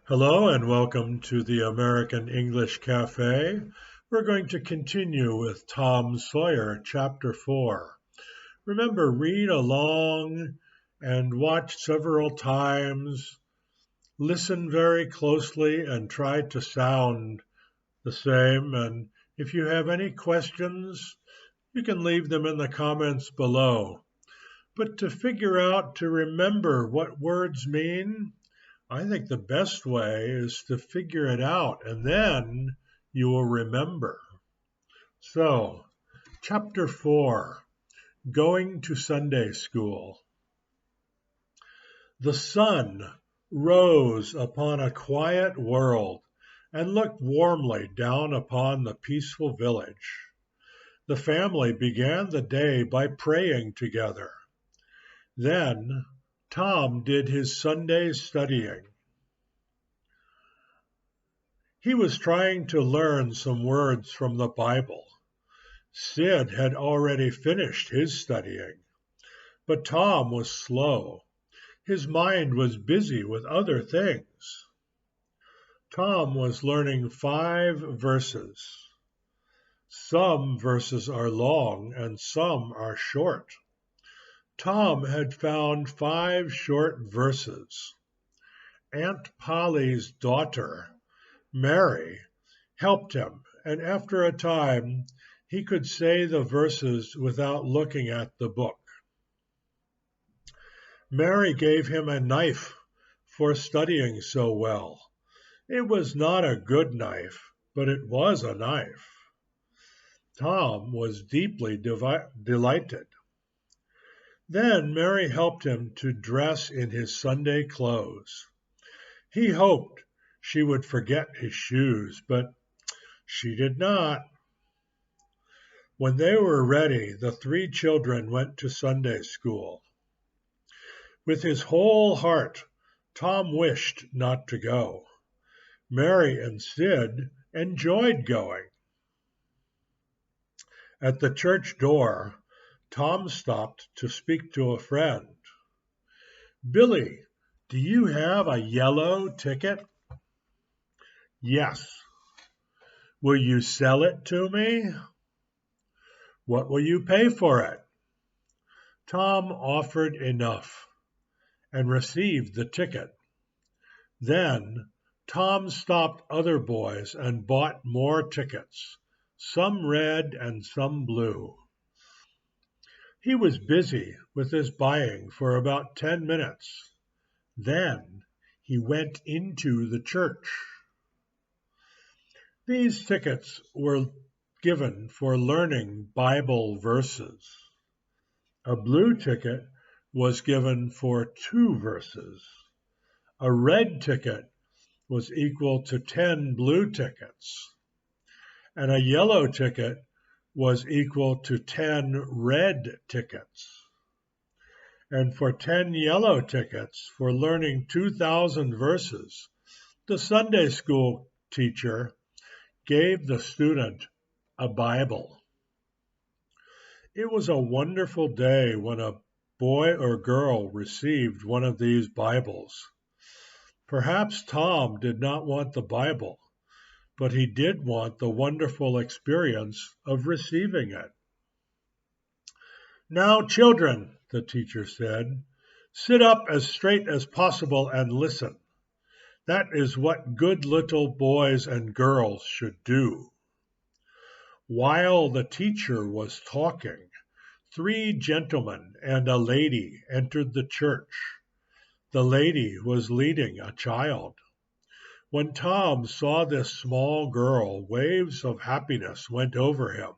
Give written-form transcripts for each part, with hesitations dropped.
Hello and welcome to the American English Cafe. We're going to continue with Tom Sawyer, Chapter 4. Remember, read along and watch several times. Listen very closely and try to sound the same. And if you have any questions, you can leave them in the comments below. But to remember what words mean, I think the best way is to figure it out and then you will remember. So, Chapter 4, Going to Sunday School. The sun rose upon a quiet world and looked warmly down upon the peaceful village. The family began the day by praying together. Then Tom did his Sunday studying. He was trying to learn some words from the Bible. Sid had already finished his studying, but Tom was slow. His mind was busy with other things. Tom was learning 5 verses. Some verses are long and some are short. Tom had found 5 short verses. Aunt Polly's daughter, Mary, helped him, and after a time he could say the verses without looking at the book. Mary gave him a knife for studying so well. It was not a good knife, but it was a knife. Tom was deeply delighted. Then Mary helped him to dress in his Sunday clothes. He hoped she would forget his shoes, but she did not. When they were ready, the 3 children went to Sunday school. With his whole heart, Tom wished not to go. Mary and Sid enjoyed going. At the church door, Tom stopped to speak to a friend. "Billy, do you have a yellow ticket?" "Yes." "Will you sell it to me?" "What will you pay for it?" Tom offered enough and received the ticket. Then Tom stopped other boys and bought more tickets, some red and some blue. He was busy with his buying for about 10 minutes. Then he went into the church. These tickets were given for learning Bible verses. A blue ticket was given for 2 verses. A red ticket was equal to 10 blue tickets. And a yellow ticket was equal to 10 red tickets. And for 10 yellow tickets for learning 2,000 verses, the Sunday school teacher gave the student a Bible. It was a wonderful day when a boy or girl received one of these Bibles. Perhaps Tom did not want the Bible, but he did want the wonderful experience of receiving it. "Now, children," the teacher said, "sit up as straight as possible and listen. That is what good little boys and girls should do." While the teacher was talking, 3 gentlemen and a lady entered the church. The lady was leading a child. When Tom saw this small girl, waves of happiness went over him.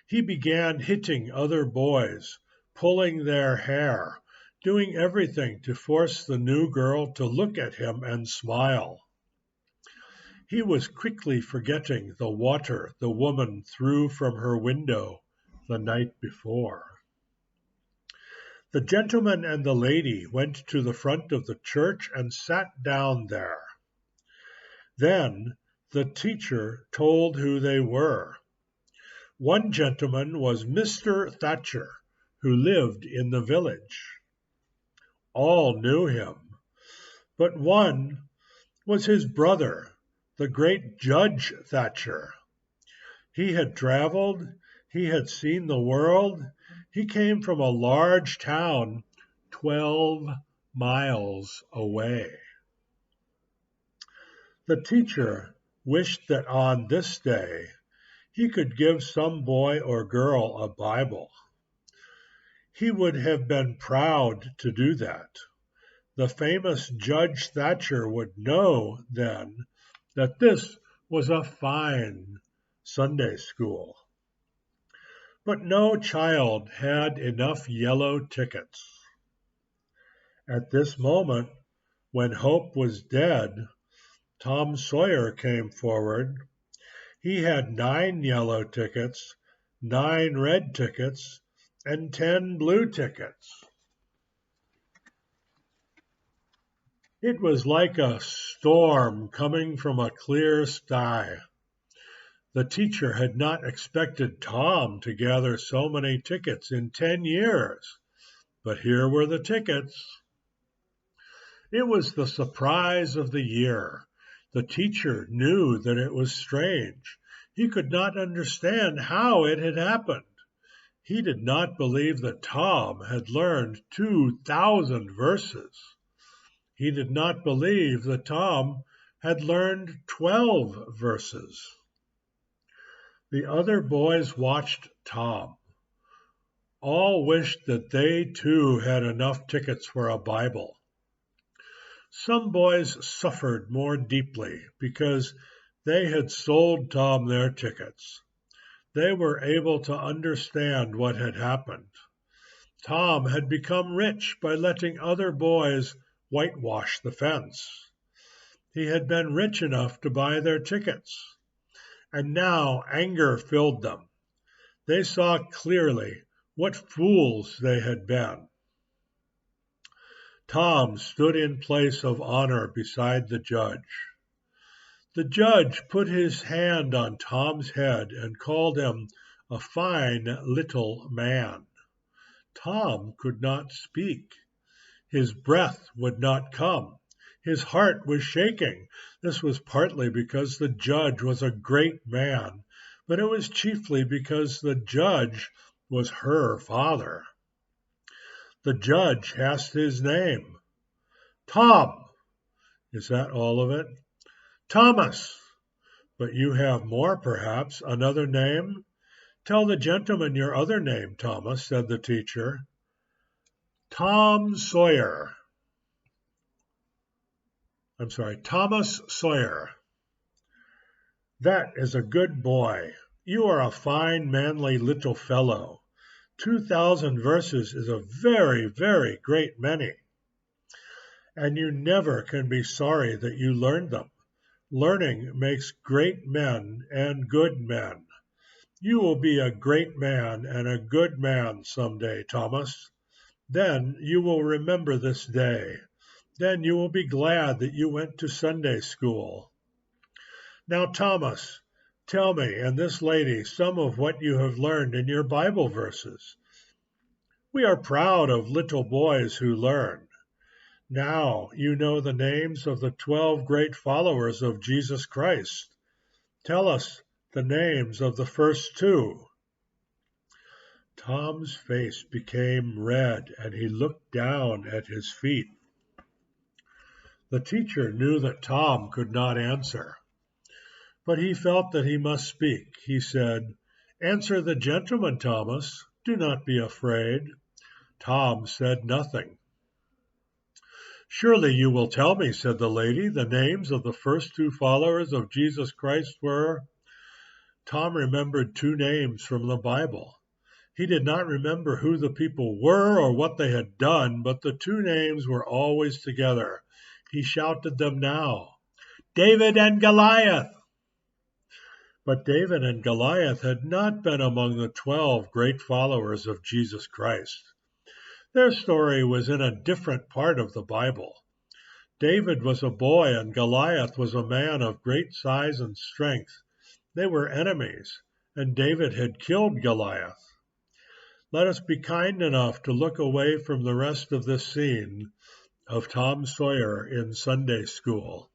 He began hitting other boys, pulling their hair, doing everything to force the new girl to look at him and smile. He was quickly forgetting the water the woman threw from her window the night before. The gentleman and the lady went to the front of the church and sat down there. Then the teacher told who they were. One gentleman was Mr. Thatcher, who lived in the village. All knew him, but one was his brother, the great Judge Thatcher. He had traveled, he had seen the world. He came from a large town 12 miles away. The teacher wished that on this day he could give some boy or girl a Bible. He would have been proud to do that. The famous Judge Thatcher would know then that this was a fine Sunday school. But no child had enough yellow tickets. At this moment, when hope was dead, Tom Sawyer came forward. He had 9 yellow tickets, 9 red tickets, and 10 blue tickets. It was like a storm coming from a clear sky. The teacher had not expected Tom to gather so many tickets in 10 years, but here were the tickets. It was the surprise of the year. The teacher knew that it was strange. He could not understand how it had happened. He did not believe that Tom had learned 2,000 verses. He did not believe that Tom had learned 12 verses. The other boys watched Tom. All wished that they too had enough tickets for a Bible. Some boys suffered more deeply because they had sold Tom their tickets. They were able to understand what had happened. Tom had become rich by letting other boys whitewash the fence. He had been rich enough to buy their tickets. And now anger filled them. They saw clearly what fools they had been. Tom stood in place of honor beside the judge. The judge put his hand on Tom's head and called him a fine little man. Tom could not speak. His breath would not come. His heart was shaking. This was partly because the judge was a great man, but it was chiefly because the judge was her father. The judge asked his name. Tom. Is that all of it? Thomas. But you have more, perhaps, another name? Tell the gentleman your other name, Thomas, said the teacher. Thomas Sawyer. That is a good boy. You are a fine, manly little fellow. 2,000 verses is a very, very great many. And you never can be sorry that you learned them. Learning makes great men and good men. You will be a great man and a good man someday, Thomas. Then you will remember this day. Then you will be glad that you went to Sunday school. Now, Thomas, tell me and this lady some of what you have learned in your Bible verses. We are proud of little boys who learn. Now you know the names of the 12 great followers of Jesus Christ. Tell us the names of the first 2. Tom's face became red, and he looked down at his feet. The teacher knew that Tom could not answer, but he felt that he must speak. He said, "Answer the gentleman, Thomas. Do not be afraid." Tom said nothing. "Surely you will tell me," said the lady, "the names of the first 2 followers of Jesus Christ were—" Tom remembered 2 names from the Bible. He did not remember who the people were or what they had done, but the 2 names were always together. He shouted them now. David and Goliath! But David and Goliath had not been among the 12 great followers of Jesus Christ. Their story was in a different part of the Bible. David was a boy and Goliath was a man of great size and strength. They were enemies, and David had killed Goliath. Let us be kind enough to look away from the rest of this scene of Tom Sawyer in Sunday school.